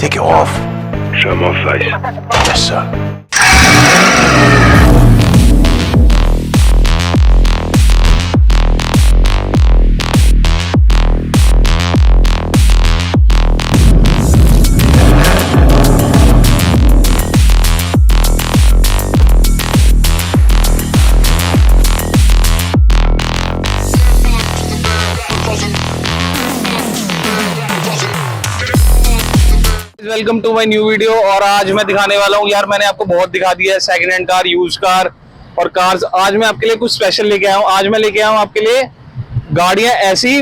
Take it off. Show my face. Yes, sir. Welcome to my new video. और आज मैं दिखाने वाला हूँ यार, मैंने आपको बहुत दिखा दिया है second hand car, use car और कार्स। आज मैं आपके लिए कुछ स्पेशल लेके आया हूँ। आज मैं लेके आया हूँ आपके लिए गाड़ियाँ, ऐसी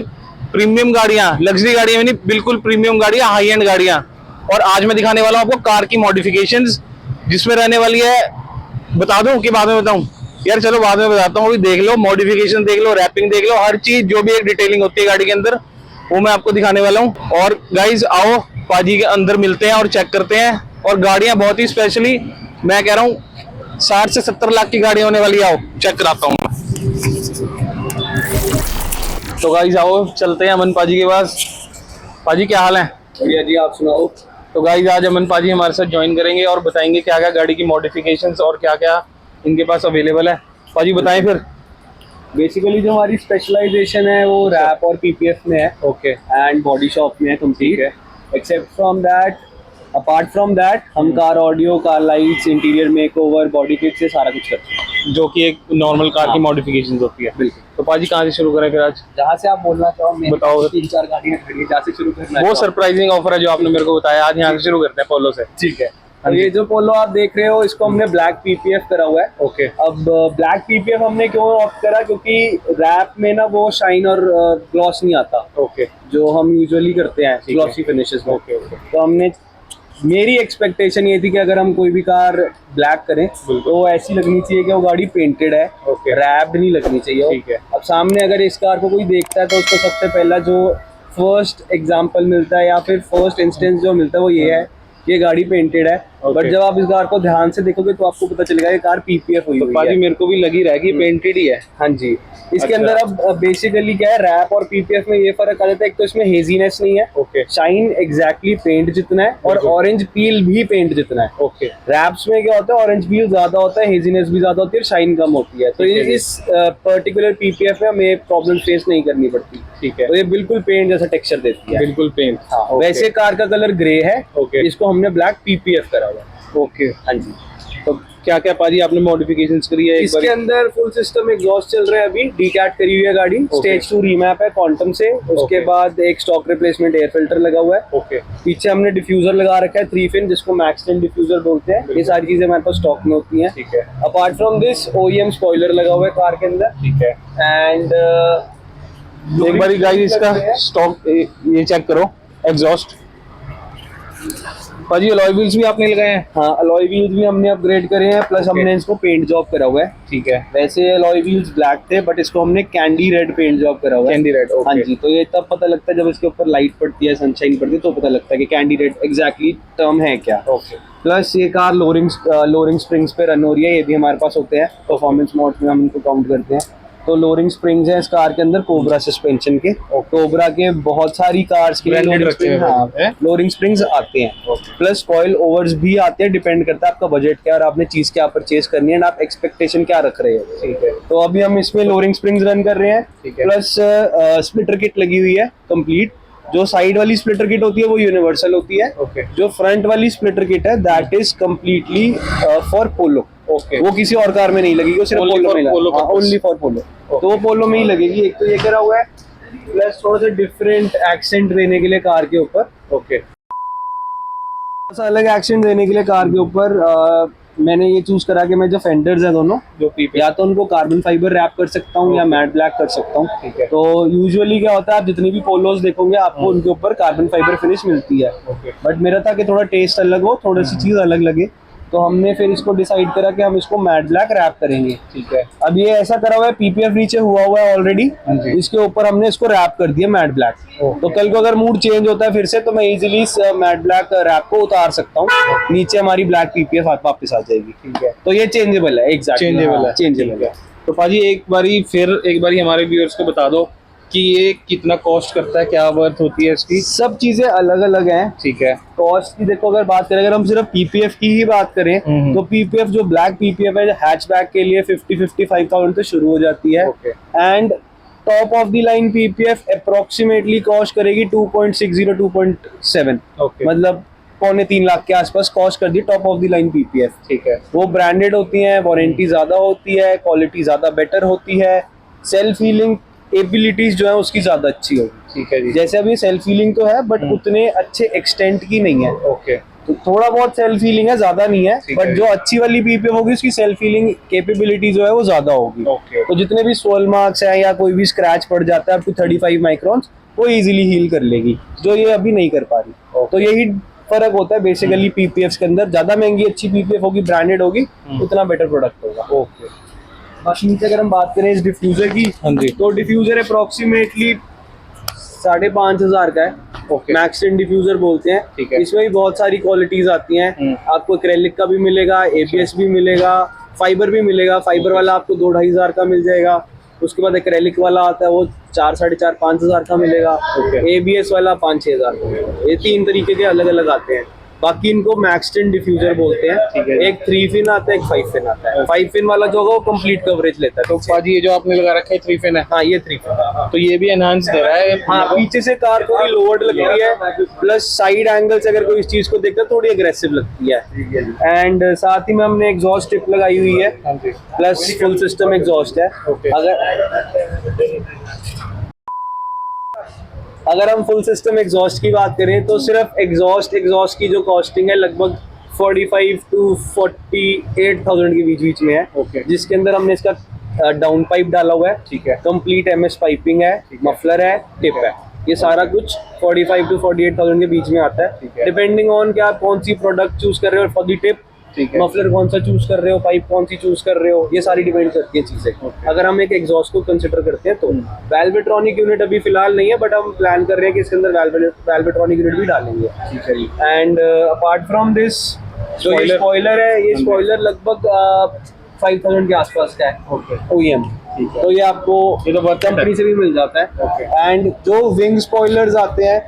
प्रीमियम गाड़ियाँ, लग्जरी गाड़ियाँ नहीं, बिल्कुल प्रीमियम गाड़ियाँ, हाई एंड गाड़ियाँ। और आज मैं दिखाने वाला हूँ आपको कार की मॉडिफिकेशंस, जिसमें रहने वाली है, बता दूं कि बाद में बताऊं? यार चलो बाद में बताता हूँ, अभी देख लो, मॉडिफिकेशन देख लो, रैपिंग देख लो, हर चीज जो भी एक डिटेलिंग होती है गाड़ी के अंदर, वो मैं आपको दिखाने वाला हूँ। और गाइज आओ पाजी के अंदर मिलते हैं और चेक करते हैं। और गाड़ियां बहुत ही स्पेशली, मैं कह रहा हूँ 60 से 70 लाख की गाड़ी होने वाली है। आओ चेक कराता हूँ मैं। तो गाइज आओ चलते हैं अमन पाजी के पास। पाजी क्या हाल है? बढ़िया जी, आप सुनाओ। तो गाइज आज अमन पाजी हमारे साथ ज्वाइन करेंगे और बताएंगे क्या क्या गाड़ी की मॉडिफिकेशंस और क्या क्या इनके पास अवेलेबल है। पाजी बताएं फिर। बेसिकली जो हमारी स्पेशलाइजेशन है वो रैप और पीपीएफ में है। ओके। एंड बॉडी शॉप में है कंप्लीट है। Except from that, apart from that, हम car audio, car lights, interior makeover, body kit से सारा कुछ करते हैं, जो कि एक नॉर्मल कार की मॉडिफिकेशन होती है। बिल्कुल। तो पाजी कहाँ से शुरू करें फिर आज? जहाँ से आप बोलना चाहो, मैं बताओ। 3-4 गाड़ियाँ खड़ी है, जहाँ से शुरू करना वो सरप्राइजिंग ऑफर है जो आपने मेरे को बताया। आज यहाँ से शुरू करते हैं पोलो से। ठीक है। तो ये जो पोलो आप देख रहे हो, इसको हमने ब्लैक पीपीएफ करा हुआ है। ओके। अब ब्लैक पीपीएफ हमने क्यों ऑप्ट करा? क्योंकि रैप में ना वो शाइन और ग्लॉस नहीं आता, ओके, जो हम यूजुअली करते हैं ग्लॉसी फिनिशेस में। Okay okay. तो हमने, मेरी एक्सपेक्टेशन ये थी कि अगर हम कोई भी कार ब्लैक करें तो ऐसी लगनी चाहिए कि वो गाड़ी पेंटेड है, ओके, रैप्ड नहीं लगनी चाहिए। ठीक है। अब सामने अगर इस कार को कोई देखता है तो उसको सबसे पहला जो फर्स्ट एग्जांपल मिलता है या फिर फर्स्ट इंस्टेंस जो मिलता है वो ये है कि ये गाड़ी पेंटेड है। बट जब आप इस कार को ध्यान से देखोगे तो आपको पता चलेगा कि कार पीपीएफ हुई हुई है। मेरे को भी लगी रहेगी पेंटेड ही है। हाँ जी। इसके अच्छा। अंदर अब बेसिकली क्या है, रैप और पीपीएफ में ये फर्क आ जाता है, एक तो इसमें हेजीनेस नहीं है, ओके, शाइन एग्जैक्टली पेंट जितना है, और ऑरेंज पील भी पेंट जितना है। ओके। रैप्स में क्या होता है, ऑरेंज पील ज्यादा होता है, हेजीनेस भी ज्यादा होती है, शाइन कम होती है। तो इस पर्टिकुलर पीपीएफ में हमें प्रॉब्लम फेस नहीं करनी पड़ती। ठीक है। तो ये बिल्कुल पेंट जैसा टेक्सचर देती है। बिल्कुल पेंट। हाँ। वैसे कार का कलर ग्रे है। ओके। इसको हमने ब्लैक पीपीएफ करा हुआ है। ओके। हाँ जी। तो क्या क्या पाजी आपने मॉडिफिकेशंस करी है? इसके अंदर फुल सिस्टम एग्जॉस्ट चल रहा है, अभी डीकैट करी हुई है गाड़ी। स्टेज 2 रीमैप है क्वांटम से। उसके बाद एक स्टॉक रिप्लेसमेंट एयर फिल्टर लगा हुआ है। ओके। पीछे हमने डिफ्यूजर लगा रखा है 3 फिन, जिसको मैक्स 10 डिफ्यूजर बोलते हैं। ये सारी चीजें हमारे पास स्टॉक में होती हैं। ठीक है। Apart from this OEM spoiler लगा हुआ है कार के अंदर। ठीक है। एंड एक बारी गाइस इसका स्टॉक ये चेक करो, एग्जॉस्ट। पाजी अलॉय व्हील्स भी आपने लगाए हैं? हाँ, अलॉय व्हील्स भी हमने अपग्रेड करे हैं, प्लस हमने इसको पेंट जॉब करा हुआ है। ठीक है। वैसे अलॉय व्हील्स ब्लैक थे, बट इसको हमने कैंडी रेड पेंट जॉब करा हुआ है। Candy red. हाँ जी। तो ये तब पता लगता है जब इसके ऊपर लाइट पड़ती है, सनशाइन पड़ती है, तो पता लगता है कि कैंडी रेड एग्जैक्टली टर्म है क्या। ओके। प्लस ये कार लोरिंग स्प्रिंग्स पे रन हो रही है, ये भी हमारे पास होते हैं परफॉर्मेंस मोड में, हम इनको काउंट करते हैं। तो लोरिंग स्प्रिंग्स है इस कार के अंदर, कोबरा सस्पेंशन के। कोबरा के बहुत सारी कार्स के लोरिंग स्प्रिंग्स आते हैं। प्लस कॉइल ओवर्स भी आते हैं, डिपेंड करता है आपका बजट क्या और आपने चीज क्या परचेज करनी है एंड आप एक्सपेक्टेशन क्या रख रहे हो। ठीक है। तो अभी हम इसमें लोरिंग स्प्रिंग्स रन कर रहे हैं। प्लस स्प्लिटर किट लगी हुई है कंप्लीट। जो साइड वाली स्प्लिटर किट होती है वो यूनिवर्सल होती है। ओके। जो फ्रंट वाली स्प्लिटर किट है that is completely for polo. Okay. वो किसी और कार में नहीं लगेगी, वो सिर्फ पोलो में लगेगी। ओनली फॉर पोलो। तो वो पोलो में ही लगेगी। एक तो ये करा हुआ है, प्लस थोड़ा सा डिफरेंट एक्सेंट देने के लिए कार के ऊपर। ओके। थोड़ा सा अलग एक्सेंट देने के लिए कार के ऊपर मैंने ये चूज करा कि मैं जो फेंडर्स हैं दोनों, जो या तो उनको कार्बन फाइबर रैप कर सकता हूँ या मैट ब्लैक कर सकता हूँ। ठीक है। तो यूजुअली क्या होता है, आप जितनी भी पोलोस देखोगे आपको उनके ऊपर कार्बन फाइबर फिनिश मिलती है। बट मेरा था कि थोड़ा टेस्ट अलग हो, थोड़ी सी चीज अलग लगे, तो हमने फिर इसको डिसाइड करा कि हम इसको मैट ब्लैक रैप करेंगे। ठीक है। अब ये ऐसा करा हुआ है, पीपीएफ नीचे हुआ है ऑलरेडी, इसके ऊपर हमने इसको रैप कर दिया मैट ब्लैक। तो कल को अगर मूड चेंज होता है फिर से, तो मैं इजीली इस मैट ब्लैक रैप को उतार सकता हूँ, नीचे हमारी ब्लैक पीपीएफ वापस आ जाएगी। ठीक है। तो ये चेंजेबल है, एग्जैक्टली चेंजेबल है। चेंजेबल है। तो पाजी एक बारी हमारे व्यूअर्स को बता दो कि ये कितना कॉस्ट करता है, क्या वर्थ होती है इसकी? सब चीजें अलग अलग हैं। ठीक है। कॉस्ट की देखो, अगर बात करें, अगर हम सिर्फ पीपीएफ की ही बात करें तो पीपीएफ जो ब्लैक पीपीएफ है हैचबैक के लिए 50-55,000 से शुरू हो जाती है। Okay. And top of the line PPF approximately cost करेगी 2.60-2.7, Okay. मतलब 2.25 लाख के आसपास कॉस्ट कर दी top of the line PPF. ठीक है। वो ब्रांडेड होती हैं, वारंटी ज्यादा होती है, क्वालिटी ज्यादा बेटर होती है, सेल्फ हीलिंग एबिलिटीज जो है उसकी ज्यादा अच्छी होगी। ठीक है जी। जैसे अभी सेल्फ हीलिंग तो है बट उतने अच्छे एक्सटेंट की नहीं है। ओके। तो थोड़ा बहुत सेल्फ हीलिंग है, ज्यादा नहीं है, ठीक बट है। जो अच्छी वाली पीपीएफ होगी उसकी सेल्फ हीलिंग कैपेबिलिटी जो है वो ज्यादा होगी। ओके। तो जितने भी सोल मार्क्स है या कोई भी स्क्रैच पड़ जाता है अप टू 35 माइक्रॉन्स वो इजीली हील कर लेगी, जो ये अभी नहीं कर पा रही। तो यही फर्क होता है बेसिकली पीपीएफ के अंदर। ज्यादा महंगी अच्छी पीपीएफ होगी, ब्रांडेड होगी, उतना बेटर प्रोडक्ट होगा। ओके। बाकी नीचे अगर हम बात करें इस डिफ्यूजर की, हाँ जी। तो डिफ्यूजर अप्रोक्सीमेटली 5,500 का है। ओके। मैक्सटन डिफ्यूजर बोलते हैं। ठीक है। इसमें भी बहुत सारी क्वालिटीज आती हैं। आपको एक्रेलिक का भी मिलेगा, एबीएस भी मिलेगा, फाइबर भी मिलेगा। फाइबर वाला आपको 2-2,500 का मिल जाएगा। उसके बाद एक्रेलिक वाला आता है वो 4-4.5-5,000 का मिलेगा। एबीएस वाला 5-6,000 का मिलेगा। ये 3 तरीके के अलग अलग आते हैं। बाकी इनको मैक्सटन डिफ्यूजर बोलते ठीक है। हैं। एक 3 फिन आता है, एक 5 फिन आता है। 5 फिन वाला जो होगा वो कंप्लीट कवरेज लेता है। तो पाजी ये जो आपने लगा रखा है 3 फिन है? हाँ, ये 3 फिन। तो ये भी एनहांस दे रहा है? हाँ, पीछे से कार थोड़ी लोअर्ड लगती है, प्लस साइड एंगल से अगर कोई इस चीज को देखकर थोड़ी अग्रेसिव लगती है। एंड साथ ही में हमने एग्जॉस्ट टिप लगाई हुई है, हाँ जी। प्लस फुल सिस्टम एग्जॉस्ट है। ओके। अगर हम फुल सिस्टम एग्जॉस्ट की बात करें तो सिर्फ एग्जॉस्ट की जो कॉस्टिंग है लगभग 45 to 48,000 के बीच में है। ओके। जिसके अंदर हमने इसका डाउन पाइप डाला हुआ है। ठीक है। कंप्लीट एमएस पाइपिंग है, मफलर है, टिप है। ये सारा कुछ 45 to 48,000 के बीच में आता ठीक है, है। डिपेंडिंग ऑन कि आप कौन सी प्रोडक्ट चूज कर रहे हो फॉर द टिप। ठीक है। मफलर कौन सा चूज कर रहे हो, पाइप कौन सी चूज कर रहे हो, ये सारी डिपेंड करती है चीजें। अगर हम एक एग्जॉस्ट को कंसिडर करते हैं तो वेल्वेट्रॉनिक यूनिट अभी फिलहाल नहीं है, बट हम प्लान कर रहे हैं कि इसके अंदर वेल्वेट्रॉनिक यूनिट भी डालेंगे। ठीक है जी। एंड अपार्ट फ्रॉम दिस जो ये स्पॉइलर है, ये स्पॉइलर लगभग 5,000 के आसपास का है। ओके। OEM। तो ये आपको ये तो बहुत कंपनी से भी मिल जाता ओके। है। एंड जो विंग स्पॉइलर्स आते हैं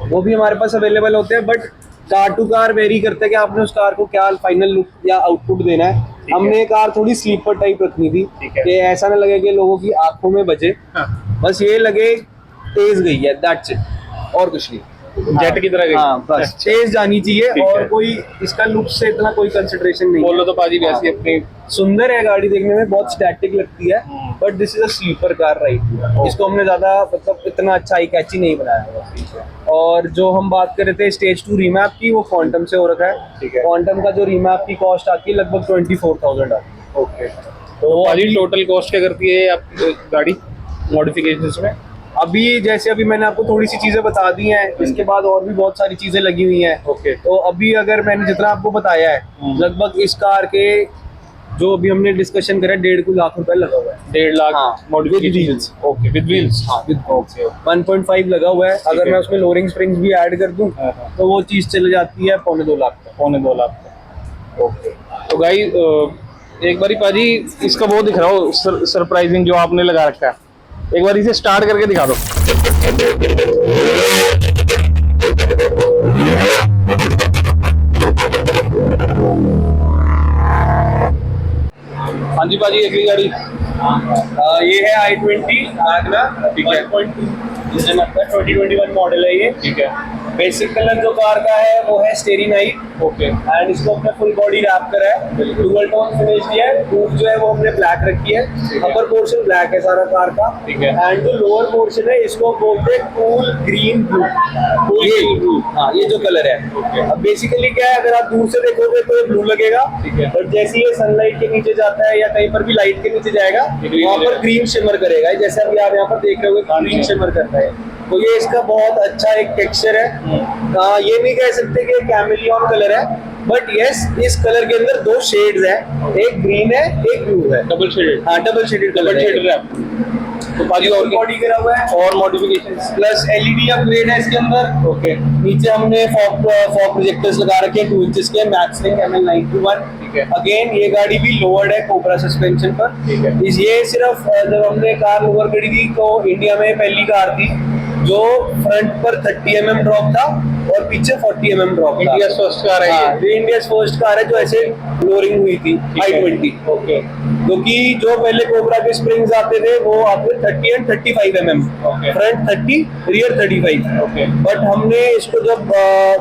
वो भी हमारे पास अवेलेबल होते हैं, but car to car vary करता है कि आपने उस कार को क्या फाइनल लुक या आउटपुट देना है। हमने ये कार थोड़ी स्लीपर टाइप रखनी थी ठीक है। कि ऐसा ना लगे कि लोगों की आंखों में बजे, हाँ। बस ये लगे तेज गई है, दैट्स इट, और कुछ नहीं। जेट की तरह गई? हाँ, बस तेज जानी चाहिए। ठीक और है। कोई इसका लुक से इतना कोई कंसिडरेशन नहीं बोलो है। तो पाजी वैसी अपनी सुंदर है गाड़ी, देखने में बहुत स्टैटिक लगती है, but this is a sleeper car right. इसको हमने ज्यादा मतलब इतना अच्छा आई कैची नहीं बनाया है। और जो हम बात कर रहे थे स्टेज 2 रीमैप की, वो क्वांटम से हो रखा है। ठीक है। क्वांटम का जो रीमैप की कॉस्ट आती है लगभग 24,000 आती है। ओके। तो पाजी टोटल कॉस्ट क्या करती है आप गाड़ी मॉडिफिकेशन में? अभी जैसे अभी मैंने आपको थोड़ी सी चीजें बता दी हैं, इसके बाद और भी बहुत सारी चीजें लगी हुई हैं। ओके। तो अभी अगर मैंने जितना आपको बताया है, लगभग इस कार के जो अभी हमने डिस्कशन करा 1.5 लाख रुपए लगा हुआ है। 1.5 लाख हाँ, modification? with wheels। Okay, with wheels? हाँ, ओके। 1.5 लगा हुआ है। अगर है। मैं उसमें लोअरिंग स्प्रिंग्स भी ऐड कर दूं हाँ, हाँ। तो वो चीज चले जाती है 2.25 लाख तक। 2.25 लाख का। ओके। तो गाई एक बारी पाजी इसका वो दिख रहा हो सरप्राइजिंग जो आपने लगा रखा है, एक बार इसे स्टार्ट करके दिखा दो। हाँ जी पाजी, अगली गाड़ी ये है i20 मैग्ना। ठीक है। 1.2 इंजन आता है, 2021 मॉडल है ये। ठीक है। बेसिक कलर जो कार का है वो है स्टेरी नाइट। ओके। एंड इसको हमने फुल बॉडी रैप करा है, डुअल टोन फिनिश दिया है। रूफ जो है वो हमने ब्लैक रखी है, अपर पोर्शन ब्लैक है सारा कार का। ठीक है। एंड जो लोअर पोर्शन है इसको बोलते हैं कूल ग्रीन ब्लू। ये हाँ, ये जो कलर है। ओके। अब बेसिकली क्या है, अगर आप दूर से देखोगे तो ये ब्लू लगेगा, ठीक है। बट जैसे ये सनलाइट के नीचे जाता है या कहीं पर भी लाइट के नीचे जाएगा, green वहाँ हो पर जाएगा। ग्रीन शिमर करेगा। जैसे अभी आप यहाँ पर देख रहे होगे ग्रीन शिमर करता है। तो ये इसका बहुत अच्छा एक टेक्सचर है। ये नहीं कह सकते कि कैमेलियन कलर है, बट यस इस कलर के अंदर 2 शेड्स है, एक ग्रीन है एक ब्लू है। Double shaded? हाँ, double shaded colour double shaded है। तो बाकी और बॉडी करा हुआ है और मॉडिफिकेशन प्लस एलईडी अपग्रेड है इसके अंदर। ओके नीचे हमने फॉग प्रोजेक्टर्स लगा रखे हैं 2 इंचेस के मैक्सलिंक ML91। ठीक है। अगेन ये गाड़ी भी लोवर्ड है कोबरा सस्पेंशन पर। ठीक है। ये सिर्फ जब हमने कार लोअर करी थी तो इंडिया में पहली कार थी जो फ्रंट पर 30 mm ड्रॉप था और पीछे 40 mm ड्रॉप था। इंडिया फर्स्ट कार है ये इंडिया फर्स्ट कार है जो ऐसे लोअरिंग हुई थी i20। ओके क्योंकि जो पहले कोबरा के स्प्रिंग्स आते थे वो आते थे 30 and 35 mm, Okay. Front 30 rear 35। Okay. But हमने इसको जब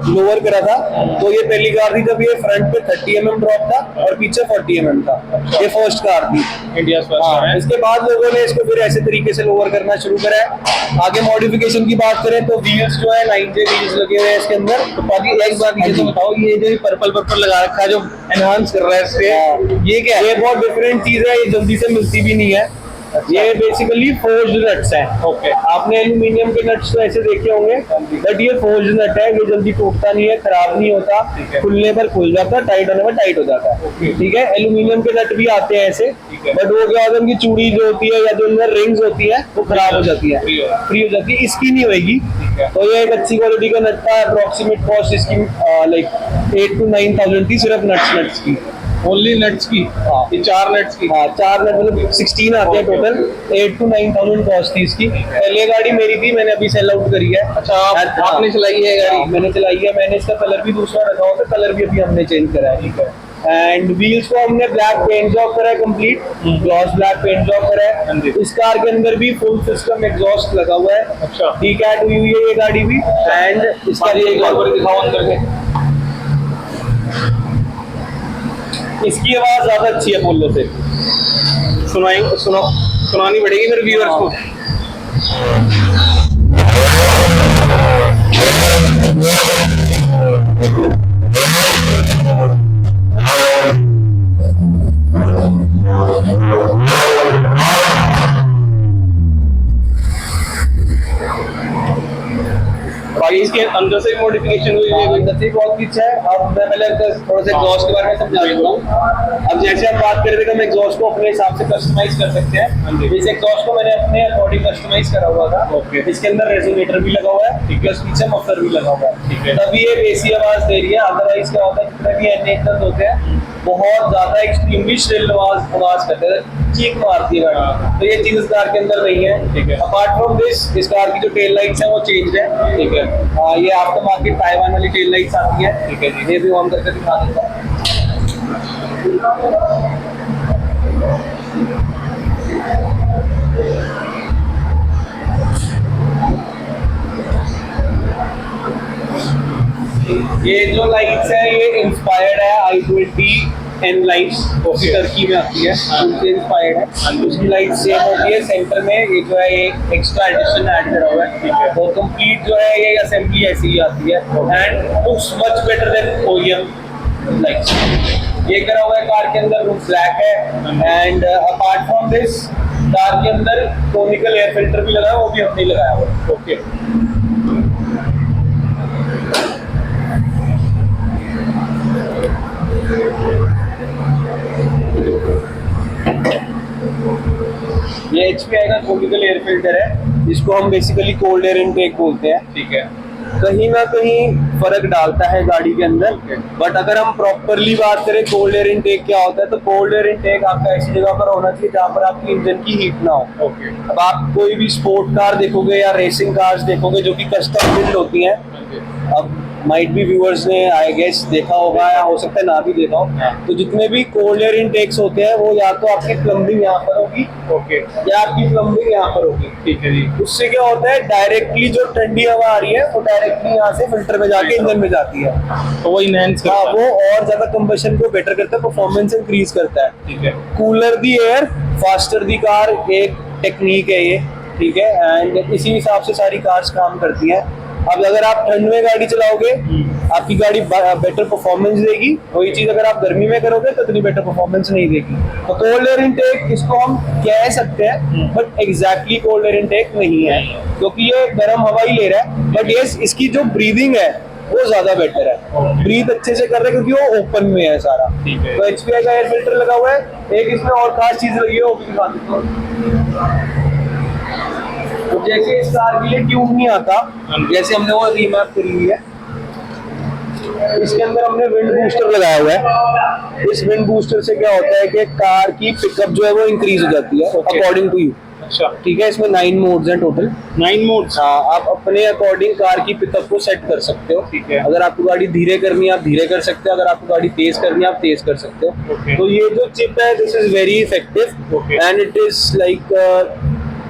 लोअर करा था तो ये पहली कार थी जब ये फ्रंट पे 30 mm ड्रॉप था और पीछे 40 mm था। ये फर्स्ट कार थी। इंडिया फर्स्ट कार है। इसके बाद लोगों ने इसको फिर ऐसे तरीके से लोअर करना शुरू करा है। आगे मॉडिफिकेशन की बात करें तो व्हील्स जो है 9J व्हील्स लगे हुए हैं इसके अंदर। तो बाकी एक बात ये तो बताओ, ये जो पर्पल लगा रखा है जो एनहांस कर रहा है इससे, ये क्या है? ये बहुत डिफरेंट चीज है, ये जल्दी से मिलती भी नहीं है। ये बेसिकली फोर्ज्ड नट्स हैं। ओके। आपने एल्यूमिनियम के नट्स तो ऐसे देखे होंगे बट ये फोर्ज्ड नट है, ये जल्दी टूटता नहीं है, खराब नहीं होता, ठीक है। खुलने पर खुल जाता है, टाइट होने पर टाइट हो जाता है। ओके। ठीक है। एल्यूमिनियम के नट भी आते हैं ऐसे, ठीक है। बट वो क्या होता है उनकी चूड़ी जो होती है या जो अंदर रिंग्स होती है वो खराब हो जाती है, फ्री हो जाती है। इसकी नहीं होगी। है। तो ये एक अच्छी क्वालिटी का नट था। अप्रोक्सीमेट कॉस्ट इसकी लाइक 8 to 9,000 थी सिर्फ नट्स की। ओनली नट्स की? हाँ। ये 4 नट्स की? हाँ 4 नट मतलब 16 आते हैं टोटल। 8 to 9,000 कॉस्ट थी इसकी। पहले गाड़ी मेरी थी, मैंने अभी सेल आउट करी है। अच्छा, आपने चलाई है गाड़ी? मैंने चलाई है। मैंने इसका कलर भी दूसरा रखा हुआ था, कलर भी अभी हमने चेंज करा है। ठीक है। एंड व्हील्स को हमने ब्लैक पेंट जॉब करा है complete, gloss black paint job करा है। इस कार के अंदर भी फुल सिस्टम एग्जॉस्ट लगा हुआ है। अच्छा। T-Cat हुई हुई है ये गाड़ी भी। एंड इसका ये एक और दिखाओ अंदर से। इसकी आवाज ज्यादा अच्छी है पोलो से। सुनानी पड़ेगी फिर व्यूअर्स को। बाकी इसके अंदर से मॉडिफिकेशन हुई है, अंदर से बहुत कुछ है। अब मैं पहले थोड़ा सा एग्जॉस्ट के बारे में समझा देता हूँ। अब जैसे हम बात कर रहे थे कि हम एग्जॉस्ट को अपने हिसाब से कस्टमाइज कर सकते हैं। इस एग्जॉस्ट को मैंने अपने अकॉर्डिंग कस्टमाइज करा हुआ था। ओके। इसके अंदर रेजोनेटर भी लगा हुआ है, प्लस पीछे मफलर भी लगा हुआ है। ठीक है। तभी ये बेसी आवाज दे रही है। अदरवाइज क्या होता है जितने भी एनएक्टर्स होते हैं बहुत ज्यादा एक्सट्रीमली श्रिल आवाज करते हैं, चीख मारती है गाड़ी। तो ये चीज इस कार के अंदर नहीं है। ठीक है। अपार्ट फ्रॉम दिस इस कार की जो टेल लाइट्स है वो चेंज है। ठीक है। ये आफ्टर मार्केट ताइवान वाली टेल लाइट्स आती है। ठीक है जी। ये भी ऑन करके दिखा देता हूँ। ये जो लाइट्स है ये इंस्पायर्ड है i20 N लाइट्स, टर्की में आती है, उनसे इंस्पायर्ड है। उसकी लाइट सेम होती है। सेंटर में ये जो है ये एक्स्ट्रा एडिशन ऐड करा हुआ है। ठीक है। तो कंप्लीट जो है ये असेंबली ऐसी ही आती है and looks much better than OEM lights. ये करा हुआ है कार के अंदर, लुक ब्लैक है। And apart from this car के अंदर कोनिकल एयर फिल्टर भी लगा है, वो भी हमने लगाया हुआ है। ओके। ये HPI का कोनिकल एयर फिल्टर है, जिसको हम बेसिकली कोल्ड एयर इनटेक बोलते हैं। ठीक है। कहीं ना कहीं फर्क डालता है गाड़ी के अंदर। बट अगर हम प्रॉपरली बात करें कोल्ड एयर इनटेक क्या होता है, तो कोल्ड एयर इनटेक आपका ऐसी जगह पर होना चाहिए जहाँ पर आपकी इंजन की हीट ना हो। ओके। अब आप कोई भी स्पोर्ट कार देखोगे या रेसिंग कार्स देखोगे जो कि कस्टम बिल्ड होती हैं, अब माइट भी व्यूअर्स ने आई गेस देखा होगा या हो सकता है ना भी देखा हो, तो जितने भी कोल्ड एयर इनटेक्स होते हैं वो या तो आपकी प्लम्बिंग यहाँ पर होगी ओके। या आपकी प्लम्बिंग यहाँ पर होगी। ठीक है जी। उससे क्या होता है डायरेक्टली जो ठंडी हवा आ रही है वो डायरेक्टली यहाँ से फिल्टर में जाके इंजन में जाती है। तो वो इनहेंस हाँ, करता है। वो और ज्यादा कंबशन को बेटर करता है, परफॉर्मेंस इंक्रीज करता है। ठीक है। कूलर दी एयर फास्टर दी कार एक टेक्निक है ये। ठीक है। एंड इसी हिसाब से सारी कार्स काम करती हैं। अब अगर आप ठंड में गाड़ी चलाओगे आपकी गाड़ी बेटर परफॉर्मेंस देगी, वही चीज अगर आप गर्मी में करोगे तो इतनी बेटर परफॉर्मेंस नहीं देगी। तो कोल्ड एयर इनटेक इसको हम कह सकते हैं but exactly cold air intake नहीं है, क्योंकि ये गर्म हवा ही ले रहा है। बट ये इसकी जो ब्रीदिंग है वो ज्यादा बेटर है, ब्रीथ अच्छे से कर रहा है क्योंकि वो ओपन में है सारा। ठीक है। तो HPI का एयर फिल्टर लगा हुआ है। एक इसमें और खास चीज लगी है वो भी दिखा देता हूँ। तो जैसे इस कार के लिए ट्यूब नहीं आता, जैसे हमने वो रीमैप करी हुई है, इसके अंदर हमने विंड बूस्टर लगाया हुआ है। इस विंड बूस्टर से क्या होता है कि कार की पिकअप जो है वो इंक्रीज हो जाती है अकॉर्डिंग टू यू। अच्छा, ठीक है, इसमें 9 मोड्स हैं टोटल। 9 मोड्स। हाँ, आप अपने अकॉर्डिंग कार की पिकअप को सेट कर सकते हो। ठीक है। अगर आपको गाड़ी धीरे करनी है आप धीरे कर सकते हो, अगर आपको गाड़ी तेज करनी है आप तेज कर सकते हो। Okay. तो ये जो चिप है this is very effective Okay. And it is like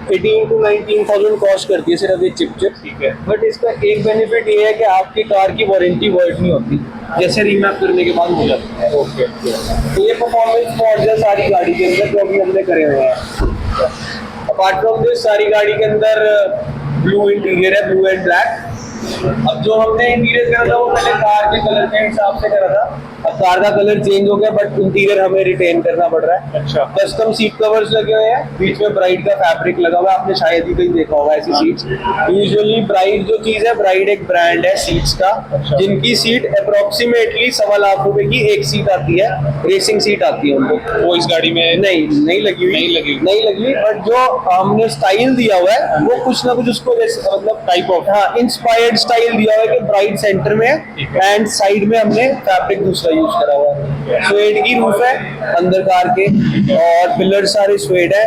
18 to 19,000 cost करती है सिर्फ ये चिप। ठीक है। बट इसका एक बेनिफिट ये है कि आपकी कार की वारंटी वॉइड नहीं होती, जैसे रीमैप करने के बाद हो जाती है। ओके। तो ये परफॉर्मेंस मॉड्स है सारी गाड़ी के अंदर जो अभी हमने करे हुए हैं। अपार्ट फ्रॉम दिस सारी गाड़ी के अंदर ब्लू इंटीरियर है, ब्लू एंड ब्लैक। अब जो हमने इंटीरियर करा था वो पहले कार के कलर के हिसाब से करा था, अब कार का कलर चेंज हो गया बट इंटीरियर हमें रिटेन करना पड़ रहा है। अच्छा। कस्टम सीट कवर्स लगे हुए हैं, बीच में ब्राइड का फैब्रिक लगा हुआ है, आपने शायद ही कहीं देखा होगा ऐसी सीट्स। यूजुअली ब्राइड जो चीज है, ब्राइड एक ब्रांड है सीट्स का, अच्छा। जिनकी सीट अप्रोक्सीमेटली 1.25 लाख रुपए की एक सीट आती है, रेसिंग सीट आती है उनको। वो इस गाड़ी में नहीं लगी हुई, नहीं लगी, बट जो हमने स्टाइल दिया हुआ है वो कुछ ना कुछ उसको मतलब टाइप ऑफ, हाँ, इंस्पायर्ड स्टाइल दिया हुआ है कि ब्राइट सेंटर में एंड साइड में हमने फैब्रिक दूसरा यूज करा हुआ है। स्वेड की रूफ है अंदर कार के और पिलर सारे स्वेड है।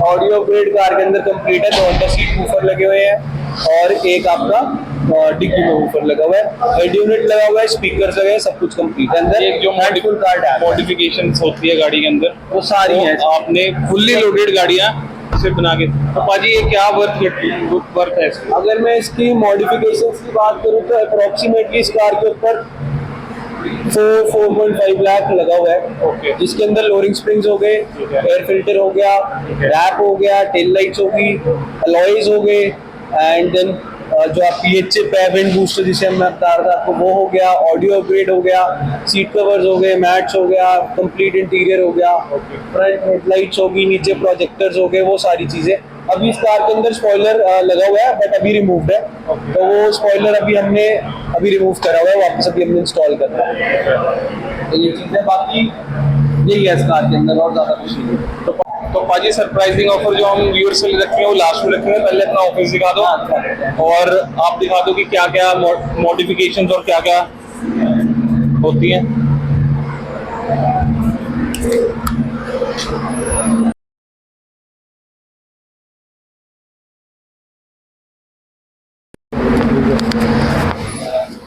ऑडियो अपग्रेड कार के अंदर कंप्लीट है, 2 अंदर सीट वूफर लगे हुए हैं और एक आपका डिग्गी में वूफर लगा हुआ है, हेड यूनिट लगा हुआ है, स्पीकर्स लगे हैं, सब कुछ कंप्लीट है अंदर। एक जो मॉडिफिकेशंस होती है गाड़ी के अंदर वो सारी है आपने फुल्ली लोडेड गाड़ियां से बना के। तो पाजी ये क्या वर्थ है इसका? अगर मैं इसकी मॉडिफिकेशंस की बात करूं तो अप्रोक्सीमेटली इस कार के ऊपर 4.5 लाख लगा हुआ है। ओके। जिसके अंदर लोरिंग स्प्रिंग्स हो गए, ठीक है। एयर फिल्टर हो गया, रैप हो गया, टेल लाइट्स होगी, अलॉयज हो गए एंड देन जो आपकी ये चिप है विंड बूस्टर जिसे मैं बता रहा था आपको वो हो गया, ऑडियो अपग्रेड हो गया, सीट कवर्स हो गए, मैट्स हो गया, कंप्लीट इंटीरियर हो गया, फ्रंट हेडलाइट्स होगी, नीचे प्रोजेक्टर्स हो गए, वो सारी चीजें। अभी इस कार के अंदर स्पॉइलर लगा हुआ है बट अभी रिमूव्ड है, तो वो स्पॉइलर अभी हमने रिमूव करा हुआ है, वापस अभी हमने इंस्टॉल करना है। तो ये चीजें बाकी यही है इस कार के अंदर और ज्यादा कुछ नहीं है। तो पाजी सरप्राइजिंग ऑफर जो हम व्यूअर्स के लिए रखेंगे वो लास्ट में रखेंगे, पहले अपना ऑफिस दिखा दो और आप दिखा दो कि क्या क्या मॉडिफिकेशंस और क्या क्या होती हैं।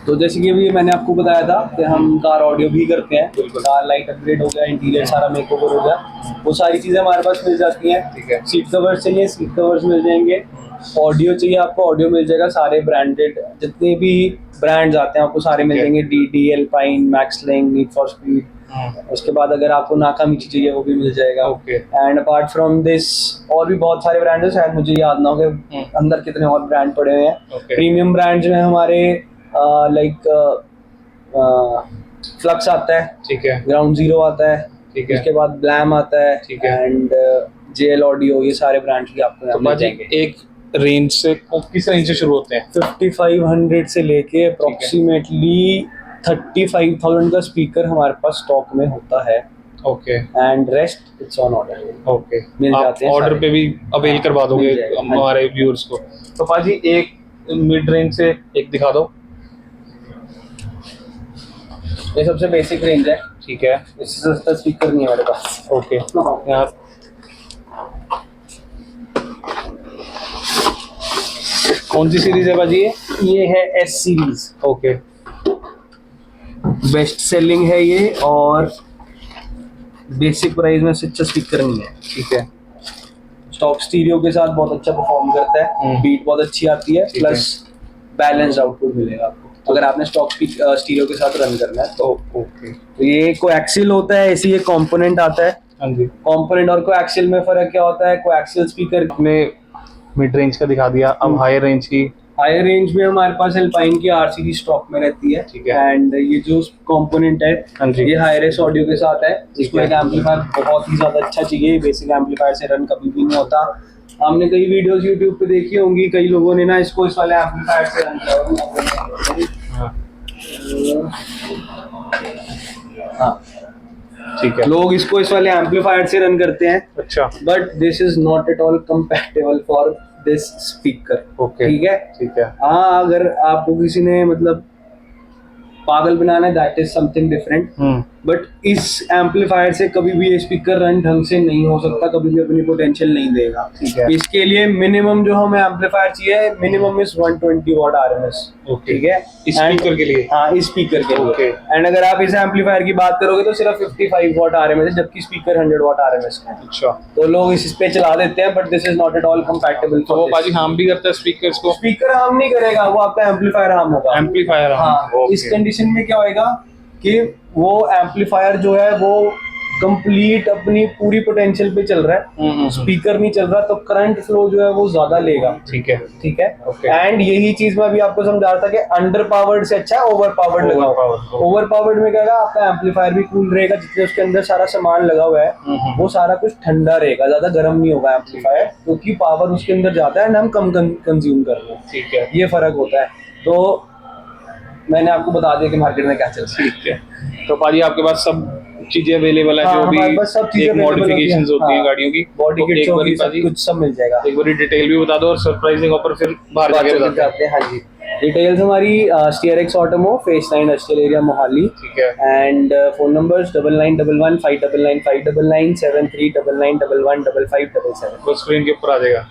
तो जैसे कि अभी मैंने आपको बताया था कि हम कार ऑडियो भी करते हैं, कार लाइट अपग्रेड हो गया, इंटीरियर सारा मेकओवर हो गया, वो सारी चीज़ें हमारे पास मिल जाती हैं। ठीक है। सीट कवर्स चाहिए, सीट कवर्स मिल जाएंगे, ऑडियो चाहिए आपको, ऑडियो मिल जाएगा, सारे ब्रांडेड जितने भी ब्रांड्स आते हैं आपको सारे मिल जाएंगे, DD, एल्पाइन, मैक्सलिंग, नीड फॉर स्पीड। उसके बाद अगर आपको नाकामिची चाहिए वो भी मिल जाएगा। Okay. And apart from this और भी बहुत सारे ब्रांड हैं, शायद मुझे याद ना हो कि अंदर कितने और ब्रांड पड़े हुए हैं। Okay. प्रीमियम ब्रांड्स में हमारे लाइक फ्लक्स आता है, ठीक है। ग्राउंड जीरो आता है, ठीक है। उसके बाद ब्लैम आता है, ठीक है। एंड JL ऑडियो, ये सारे ब्रांड्स भी आपको तो यहाँ मिल पाजी जाएंगे। एक रेंज से किस रेंज से शुरू होते हैं? 5500 से लेके अप्रोक्सीमेटली 35,000 का स्पीकर हमारे पास स्टॉक में होता है okay. And rest it's on order. Okay. मिल आप जाते हैं ऑर्डर सारे। पे भी अवेल करवा दोगे मिल जाएगा, हाँ जी। हमारे व्यूअर्स को। तो पाजी एक मिड रेंज से एक दिखा दो। ये सबसे बेसिक रेंज है, ठीक है। इससे सस्ता स्पीकर नहीं है हमारे पास। ओके। यार कौन सी सीरीज है बाजी ये है S series, okay. Best selling है ये और बेसिक प्राइस में से अच्छा स्पीकर नहीं है। ठीक है। स्टॉक स्टीरियो के साथ बहुत अच्छा परफॉर्म करता है, बीट बहुत अच्छी आती है, ठीक है। प्लस बैलेंस आउटपुट मिलेगा आपको अगर आपने स्टॉक स्टीरियो के साथ रन करना है तो। ओके। तो ये कोएक्सियल होता है, ऐसी एक कंपोनेंट आता है। हाँ जी। कंपोनेंट और कोएक्सियल में फर्क क्या होता है? कोएक्सियल स्पीकर आपने मिड रेंज का दिखा दिया, अब हायर रेंज की। हायर रेंज में हमारे पास एल्पाइन की R सीरीज स्टॉक में रहती है, ठीक है। एंड ये जो कंपोनेंट हाँ है जी। ये हायर एस ऑडियो के साथ है, जिसको है। एक एम्पलीफायर बहुत ही ज्यादा अच्छा चाहिए, बेसिक एम्पलीफायर से रन कभी भी नहीं होता। हमने कई वीडियोस YouTube पे देखी होंगी, कई लोगों ने ना इसको इस वाले एम्पलीफायर से रन किया होगा। हाँ, हाँ, ठीक है। लोग इसको इस वाले एम्पलीफायर से रन करते हैं, अच्छा। But this is not at all compatible for this speaker. Okay. ठीक है। ठीक है। हाँ, अगर आपको किसी ने मतलब पागल बनाना है, that is something different, but इस एम्पलीफायर से कभी भी ये स्पीकर रन ढंग से नहीं हो सकता, कभी भी अपनी पोटेंशियल नहीं देगा। ठीक है। इसके लिए मिनिमम जो हमें एम्पलीफायर चाहिए, minimum is 120 what RMS। Okay. ठीक है, इस स्पीकर के लिए? हाँ, इस स्पीकर के Okay. लिए। एंड अगर आप इस एम्पलीफायर की बात करोगे तो सिर्फ 55 वॉट RMS है, जबकि स्पीकर 100 वॉट RMS है। अच्छा। तो लोग इस पे चला देते हैं, but this is not at all compatible. तो वो पाजी हार्म भी करता है स्पीकर्स को? स्पीकर हार्म नहीं करेगा, वो आपका एम्पलीफायर हार्म होगा। एम्पलीफायर? हाँ, इस कंडीशन में क्या होएगा कि वो एम्पलीफायर जो है वो कंप्लीट अपनी पूरी पोटेंशियल पे चल रहा है, स्पीकर नहीं चल रहा, तो करंट फ्लो जो है वो ज्यादा लेगा। ठीक है। ठीक है। Okay. एंड यही चीज मैं अभी आपको समझा रहा था कि अंडर पावर्ड से अच्छा है ओवर पावर्ड लगाओ। Overpowered. ओवर पावर्ड में क्या होगा, आपका एम्पलीफायर भी कूल रहेगा, जितने उसके अंदर सारा सामान लगा हुआ है वो सारा कुछ ठंडा रहेगा, ज्यादा गर्म नहीं होगा एम्पलीफायर, क्योंकि पावर उसके अंदर जाता है एंड हम कम कंज्यूम कर रहे हैं। ठीक है। ये फर्क होता है। तो मैंने आपको बता दिया कि मार्केट में क्या चल रहा है। ठीक है। तो पाजी आपके पास सब चीजें अवेलेबल है? हाँ, जो भी हमारे पास सब चीजें मॉडिफिकेशंस होती हैं गाड़ियों की, बॉडी तो किट एक बारी सब पाजी कुछ सब मिल जाएगा। एक बारी डिटेल भी बता दो और सरप्राइजिंग ऑफर फिर बाहर जाके बताते हैं। जाते हैं। हाँ जी, डिटेल्स हमारी स्टीयरएक्स Automo, phase 9 industrial area Mohali. ठीक है। एंड फोन नंबर्स 9911 599 599 7399 1155 वो स्क्रीन के ऊपर आ जाएगा।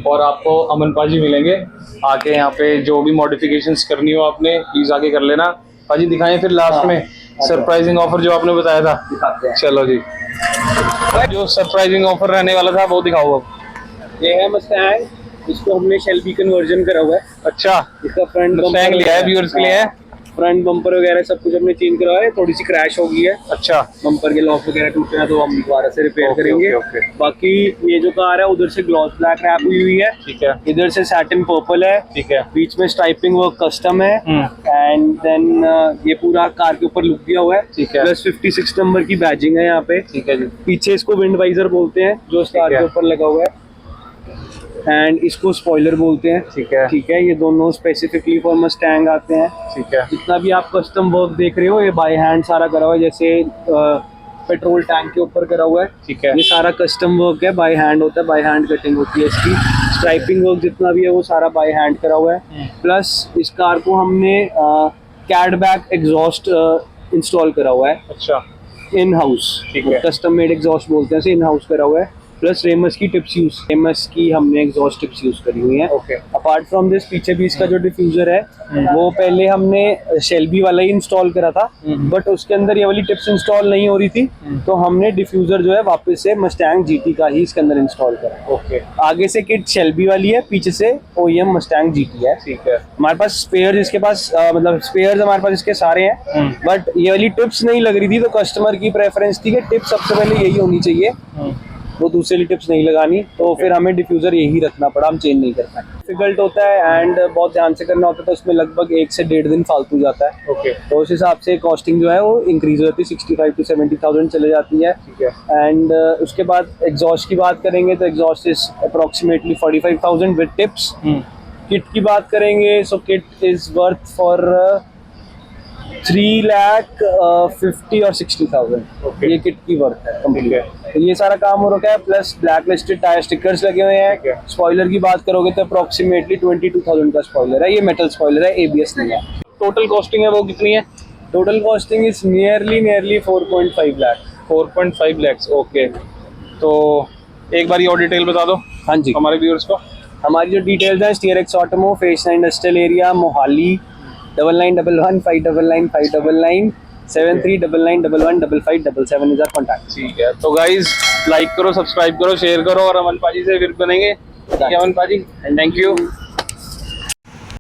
और आपको अमन पाजी मिलेंगे आके यहाँ पे, जो भी मॉडिफिकेशंस करनी हो आपने प्लीज आके कर लेना। पाजी दिखाएं फिर लास्ट में सरप्राइजिंग ऑफर जो आपने बताया था। दिखाते हैं। चलो जी, जो सरप्राइजिंग ऑफर रहने वाला था वो दिखाओ अब। ये है मस्टैंग, इसको हमने शेल्बी कन्वर्जन करा हुआ है। अच्छा, इसका फ्रंट मस्टैंग लिया है व्यूअर्स के लिए है? फ्रंट बम्पर वगैरह सब कुछ हमने चेंज करवाया है, थोड़ी सी क्रैश हो गई है। अच्छा। बम्पर के लॉक वगैरह टूटे हैं तो हम दोबारा से रिपेयर Okay, करेंगे। okay, okay. बाकी ये जो कार है उधर से ग्लॉस ब्लैक रैप हुई है, ठीक है। इधर से सैटिन पर्पल है, ठीक है। बीच में स्ट्राइपिंग वर्क कस्टम है, एंड देन ये पूरा कार के ऊपर लुक दिया हुआ है। ठीक है। प्लस 56 नंबर की बैजिंग है यहाँ पे। ठीक है जी। पीछे इसको विंड वाइजर बोलते हैं जो इस कार ठीक है। के ऊपर लगा हुआ है, एंड इसको स्पॉइलर बोलते हैं। ठीक है। ठीक है, ये दोनों स्पेसिफिकली फॉर मस्टैंग आते हैं। ठीक है। जितना भी आप कस्टम वर्क देख रहे हो ये बाय हैंड सारा करा हुआ है, जैसे पेट्रोल टैंक के ऊपर करा हुआ है। ठीक है। ये सारा कस्टम वर्क है, बाय हैंड होता है, बाय हैंड कटिंग होती है इसकी। स्ट्राइपिंग वर्क जितना भी है वो सारा बाय हैंड करा हुआ है। प्लस इस कार को हमने कैडबैक एग्जॉस्ट इंस्टॉल करा हुआ है अच्छा। In house. ठीक है। कस्टम मेड एग्जॉस्ट बोलते हैं, इन हाउस करा हुआ है। प्लस रेमस की टिप्स यूज, रेमस की हमने एग्जॉस्ट टिप्स यूज करी हुई हैं। ओके। अपार्ट फ्रॉम दिस पीछे भी इसका जो डिफ्यूजर है वो पहले हमने शेल्बी वाला ही इंस्टॉल करा था, बट उसके अंदर ये वाली टिप्स इंस्टॉल नहीं हो रही थी, तो हमने डिफ्यूजर जो है वापस से मस्टैंग जीटी का ही इसके अंदर इंस्टॉल करा। ओके। आगे से किट शेल्बी वाली है, पीछे से OEM मस्टैंग जीटी है। ठीक है। हमारे पास स्पेयर इसके पास मतलब स्पेयर्स हमारे पास इसके सारे हैं, बट ये वाली टिप्स नहीं लग रही थी, तो कस्टमर की प्रेफरेंस थी कि टिप्स सबसे पहले यही होनी चाहिए, वो दूसरी टिप्स नहीं लगानी, तो फिर हमें डिफ्यूजर यही रखना पड़ा, हम चेंज नहीं कर पाए। डिफिकल्ट होता है एंड बहुत ध्यान से करना होता है, तो उसमें लगभग 1 से 1.5 दिन फालतू जाता है। ओके। तो उस हिसाब से कॉस्टिंग जो है वो इंक्रीज हो जाती है, 65 to 70,000 चले जाती है। ठीक है। एंड उसके बाद एग्जॉस्ट की बात करेंगे तो exhaust is approximately 45,000 with tips. Kit की बात करेंगे सो किट इज वर्थ फॉर 3,50,000 और 60,000। Okay. ये किट की वर्थ है ठीक है। कंप्लीट। तो ये सारा काम हो रखा है, plus black listed tyre stickers लगे हुए ठीक है। हैं। स्पॉइलर की बात करोगे तो अप्रोक्सीमेटली 22,000 का स्पॉइलर है, ये मेटल स्पॉइलर है, ABS नहीं है। टोटल कॉस्टिंग है वो कितनी है? Total costing is nearly 4.5 lakh. 4.5 lakhs। Okay. तो एक बार और डिटेल बता दो हाँ जी, हमारे व्यूअर्स को। हमारी जो डिटेल्स हैं, SteerX Automo, phase 9 industrial area Mohali, 9911 599 599 7399115577 is our contact. ठीक है। तो गाइज लाइक करो, सब्सक्राइब करो, शेयर करो और अमन पाजी से फिर बनेंगे। अमन पाजी, थैंक यू।